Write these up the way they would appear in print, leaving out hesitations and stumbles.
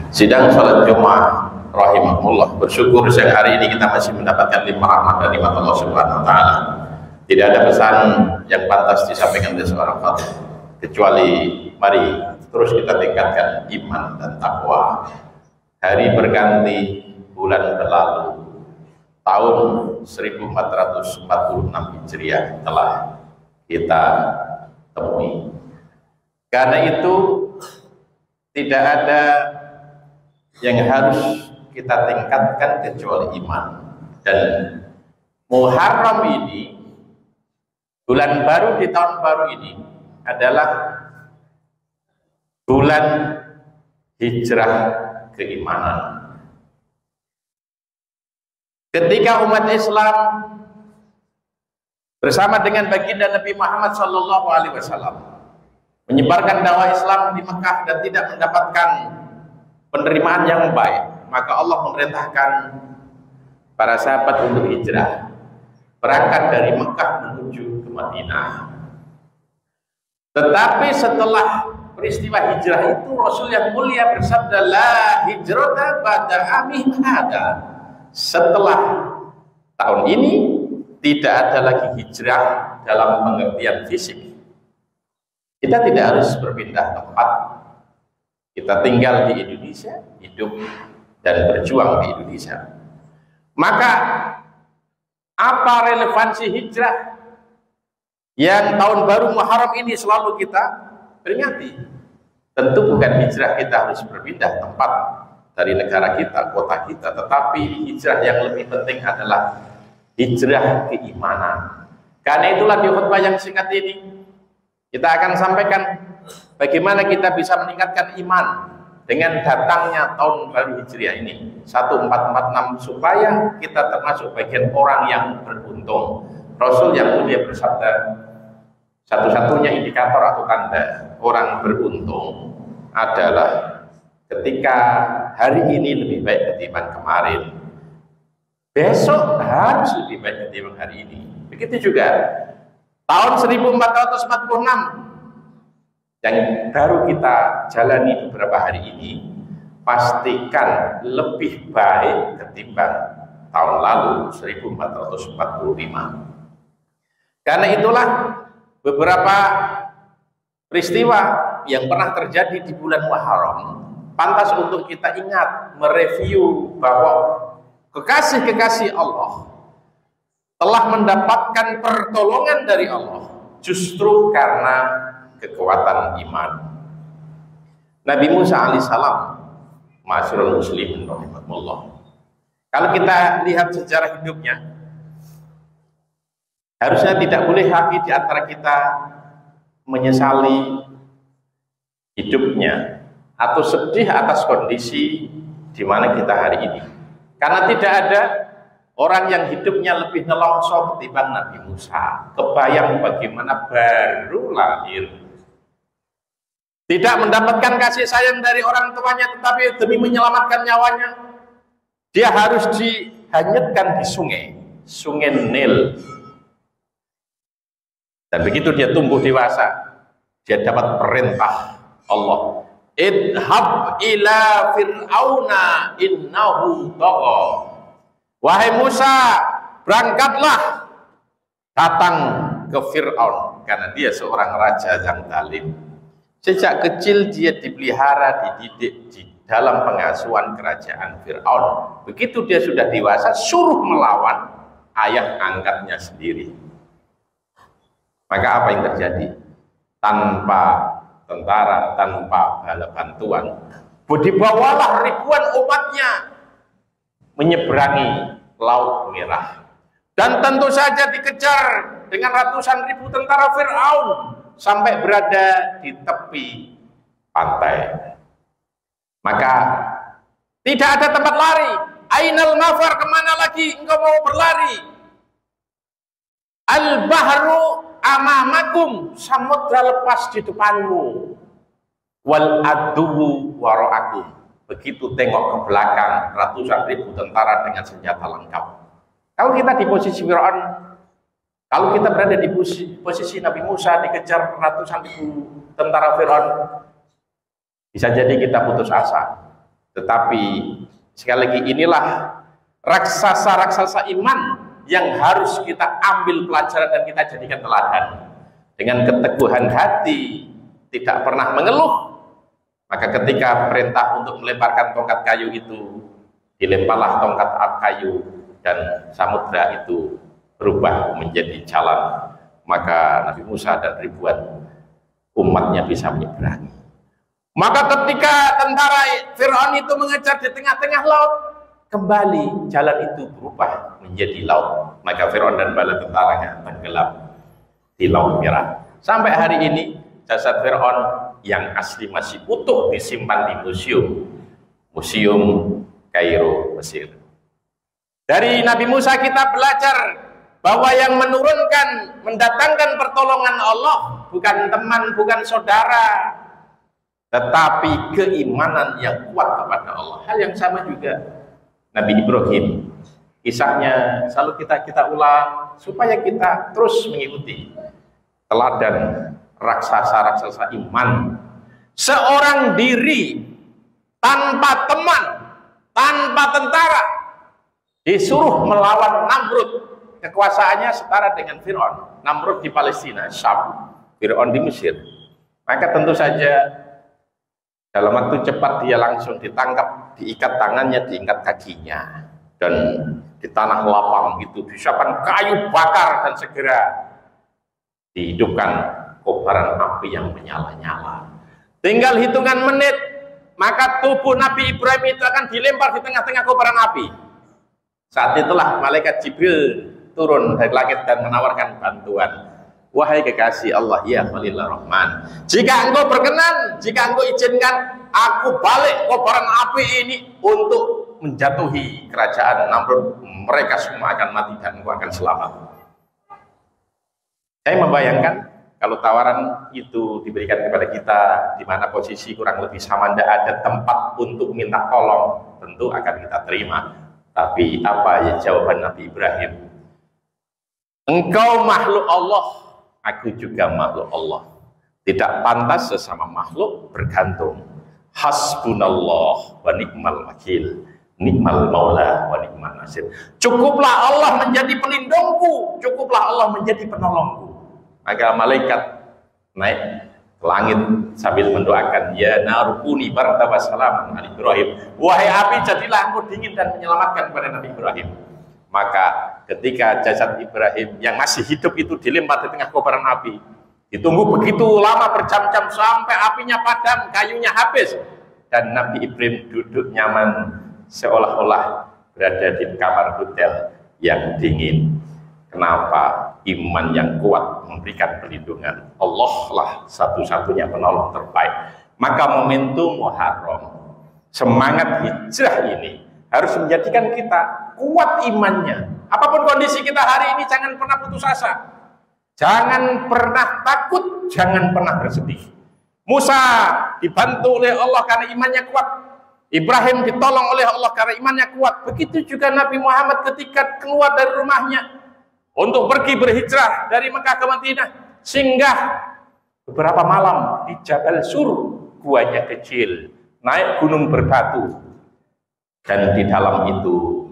Sidang sholat Jumat rahimahullah, bersyukur siang hari ini kita masih mendapatkan limpah rahmat dan nikmat Allah Subhanahu wa taala. Tidak ada pesan yang pantas disampaikan oleh seorang khatib kecuali mari terus kita tingkatkan iman dan takwa. Hari berganti, bulan berlalu, tahun 1446 Hijriah telah kita temui. Karena itu tidak ada yang harus kita tingkatkan kecuali iman. Dan Muharram ini, bulan baru di tahun baru ini adalah bulan hijrah keimanan. Ketika umat Islam bersama dengan baginda Nabi Muhammad SAW menyebarkan dakwah Islam di Mekah dan tidak mendapatkan penerimaan yang baik, maka Allah memerintahkan para sahabat untuk hijrah, berangkat dari Mekah menuju ke Madinah. Tetapi setelah peristiwa hijrah itu, Rasul yang mulia bersabda, la hijrata ba'da amih hada. Setelah tahun ini tidak ada lagi hijrah dalam pengertian fisik. Kita tidak harus berpindah tempat. Kita tinggal di Indonesia, hidup dan berjuang di Indonesia. Maka apa relevansi hijrah yang tahun baru Muharram ini selalu kita peringati? Tentu bukan hijrah kita harus berpindah tempat dari negara kita, kota kita, tetapi hijrah yang lebih penting adalah hijrah keimanan. Karena itulah di khutbah yang singkat ini kita akan sampaikan bagaimana kita bisa meningkatkan iman dengan datangnya tahun baru Hijriah ini 1446, supaya kita termasuk bagian orang yang beruntung. Rasul yang mulia bersabda, satu-satunya indikator atau tanda orang beruntung adalah ketika hari ini lebih baik ketimbang kemarin, besok harus lebih baik ketimbang hari ini. Begitu juga tahun 1446 yang baru kita jalani beberapa hari ini, pastikan lebih baik ketimbang tahun lalu 1445. Karena itulah beberapa peristiwa yang pernah terjadi di bulan Muharram pantas untuk kita ingat, mereview bahwa kekasih-kekasih Allah telah mendapatkan pertolongan dari Allah justru karena kekuatan iman. Nabi Musa alaihissalam, masyhurul muslimin rahimahullah, kalau kita lihat sejarah hidupnya, harusnya tidak boleh lagi di antara kita menyesali hidupnya atau sedih atas kondisi di mana kita hari ini. Karena tidak ada orang yang hidupnya lebih nelongso ketimbang Nabi Musa. Kebayang bagaimana baru lahir, tidak mendapatkan kasih sayang dari orang tuanya, tetapi demi menyelamatkan nyawanya, dia harus dihanyutkan di sungai Nil. Dan begitu dia tumbuh dewasa, dia dapat perintah Allah, idhab ila fir'auna innahu tagha. Wahai Musa, berangkatlah, datang ke Fir'aun, karena dia seorang raja yang zalim. Sejak kecil dia dipelihara, dididik di dalam pengasuhan kerajaan Fir'aun. Begitu dia sudah dewasa, suruh melawan ayah angkatnya sendiri. Maka apa yang terjadi? Tanpa tentara, tanpa bala bantuan, dibawalah ribuan umatnya menyeberangi Laut Merah, dan tentu saja dikejar dengan ratusan ribu tentara Fir'aun sampai berada di tepi pantai. Maka tidak ada tempat lari. Ainal mafar, kemana lagi engkau mau berlari? Al-bahru amamakum, samudra lepas di depanmu. Wal aduwu wara'akum. Begitu tengok ke belakang, ratusan ribu tentara dengan senjata lengkap. Kalau kita di posisi Fir'aun, kalau kita berada di posisi Nabi Musa dikejar ratusan ribu tentara Fir'aun, bisa jadi kita putus asa. Tetapi sekali lagi inilah raksasa-raksasa iman yang harus kita ambil pelajaran dan kita jadikan teladan. Dengan keteguhan hati, tidak pernah mengeluh, maka ketika perintah untuk melemparkan tongkat kayu itu, dilemparlah tongkat kayu dan samudra itu berubah menjadi jalan, maka Nabi Musa dan ribuan umatnya bisa menyeberangi. Maka ketika tentara Fir'aun itu mengejar di tengah-tengah laut, kembali jalan itu berubah menjadi laut, maka Fir'aun dan bala tentaranya tenggelam di Laut Merah. Sampai hari ini jasad Fir'aun yang asli masih utuh disimpan di museum Kairo, Mesir. Dari Nabi Musa kita belajar bahwa yang mendatangkan pertolongan Allah bukan teman, bukan saudara, tetapi keimanan yang kuat kepada Allah. Hal yang sama juga Nabi Ibrahim, kisahnya selalu kita ulang supaya kita terus mengikuti teladan raksasa-raksasa iman. Seorang diri tanpa teman, tanpa tentara, disuruh melawan Namrud. Kekuasaannya setara dengan Fir'aun. Namrud di Palestina, Syam, Fir'aun di Mesir. Maka tentu saja dalam waktu cepat dia langsung ditangkap, diikat tangannya, diikat kakinya, dan di tanah lapang itu disiapkan kayu bakar dan segera dihidupkan kobaran api yang menyala-nyala. Tinggal hitungan menit, maka tubuh Nabi Ibrahim itu akan dilempar di tengah-tengah kobaran api. Saat itulah malaikat Jibril turun dari langit dan menawarkan bantuan. Wahai kekasih Allah, ya Khalilur Rahman, jika engkau berkenan, jika engkau izinkan, aku balik kobaran api ini untuk menjatuhi kerajaan Namrud. Mereka semua akan mati dan engkau akan selamat. Saya membayangkan kalau tawaran itu diberikan kepada kita, di mana posisi kurang lebih sama, tidak ada tempat untuk minta tolong, tentu akan kita terima. Tapi apa ya jawaban Nabi Ibrahim? Engkau makhluk Allah, aku juga makhluk Allah. Tidak pantas sesama makhluk bergantung. Hasbunallah wa ni'mal wakil, ni'mal maula wa ni'mal nasir. Cukuplah Allah menjadi pelindungku, cukuplah Allah menjadi penolongku. Maka malaikat naik ke langit sambil mendoakan, ya narukuni barta wa salaman ala Ibrahim. Wahai api, jadilah engkau dingin dan menyelamatkan kepada Nabi Ibrahim. Maka ketika jasad Ibrahim yang masih hidup itu dilempar di tengah kobaran api, ditunggu begitu lama berjam-jam sampai apinya padam, kayunya habis, dan Nabi Ibrahim duduk nyaman seolah-olah berada di kamar hotel yang dingin. Kenapa? Iman yang kuat memberikan perlindungan. Allah lah satu-satunya penolong terbaik. Maka momentum Muharram, semangat hijrah ini harus menjadikan kita kuat imannya. Apapun kondisi kita hari ini, jangan pernah putus asa, jangan pernah takut, jangan pernah bersedih. Musa dibantu oleh Allah karena imannya kuat, Ibrahim ditolong oleh Allah karena imannya kuat. Begitu juga Nabi Muhammad ketika keluar dari rumahnya untuk pergi berhijrah dari Mekah ke Madinah, singgah beberapa malam di Jabal Sur, guanya kecil, naik gunung berbatu, dan di dalam itu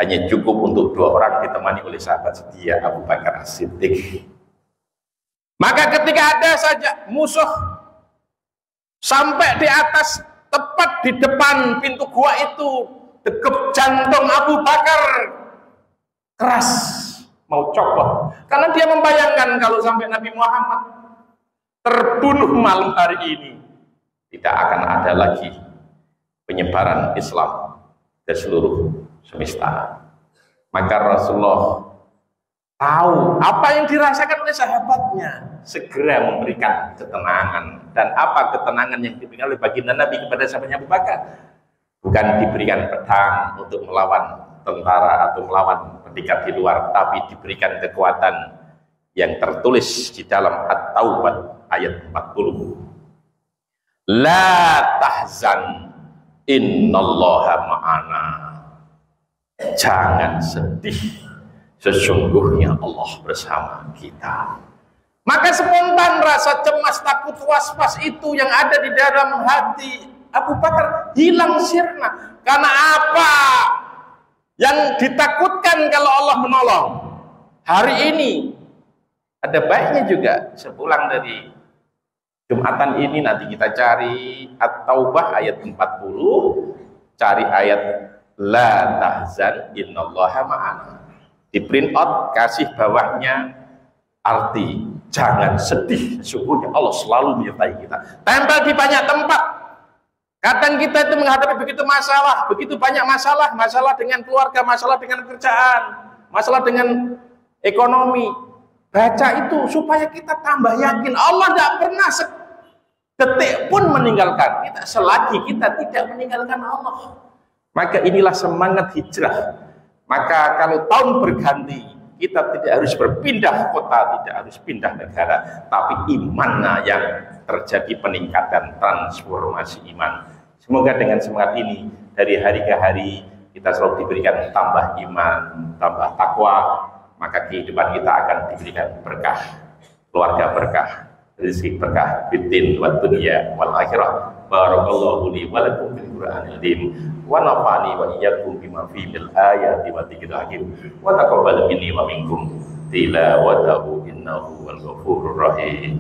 hanya cukup untuk 2 orang ditemani oleh sahabat setia Abu Bakar As-Siddiq. Maka ketika ada saja musuh sampai di atas, tepat di depan pintu gua itu, degup jantung Abu Bakar keras, mau copot, karena dia membayangkan kalau sampai Nabi Muhammad terbunuh malam hari ini, tidak akan ada lagi penyebaran Islam ke seluruh semesta. Maka Rasulullah tahu apa yang dirasakan oleh sahabatnya, segera memberikan ketenangan. Dan apa ketenangan yang diberikan oleh baginda Nabi kepada sahabatnya Abu Bakar? Bukan diberikan pedang untuk melawan tentara atau melawan pendekat di luar, tapi diberikan kekuatan yang tertulis di dalam At-Taubah ayat 40. La tahzan innallaha ma'ana. Jangan sedih, sesungguhnya Allah bersama kita. Maka spontan rasa cemas, takut, was-was itu yang ada di dalam hati Abu Bakar hilang sirna. Karena apa? Yang ditakutkan kalau Allah menolong. Hari ini ada baiknya juga sepulang dari Jumatan ini nanti kita cari At-Taubah ayat 40, cari ayat La tahzan innallaha ma'ana. Di print out, kasih bawahnya arti jangan sedih, sesungguhnya Allah selalu menyertai kita. Tempel di banyak tempat. Kadang kita itu menghadapi begitu masalah, begitu banyak masalah, masalah dengan keluarga, masalah dengan kerjaan, masalah dengan ekonomi. Baca itu supaya kita tambah yakin Allah tidak pernah sedetik pun meninggalkan kita selagi kita tidak meninggalkan Allah. Maka inilah semangat hijrah. Maka kalau tahun berganti, kita tidak harus berpindah kota, tidak harus pindah negara, tapi imannya yang terjadi peningkatan transformasi iman. Semoga dengan semangat ini dari hari ke hari kita selalu diberikan tambah iman, tambah takwa, maka kehidupan kita akan diberikan berkah, keluarga berkah, rezeki berkah, fiddin wa dunya wal akhirah. Barakallahu li wa lakum fil Qur'anil azim wa nafa'ani wa iyyakum bima fihi min ayati wa dzikril hakim wa taqabbal minni wa minkum tilawatahu innahu wal ghafurur rahim.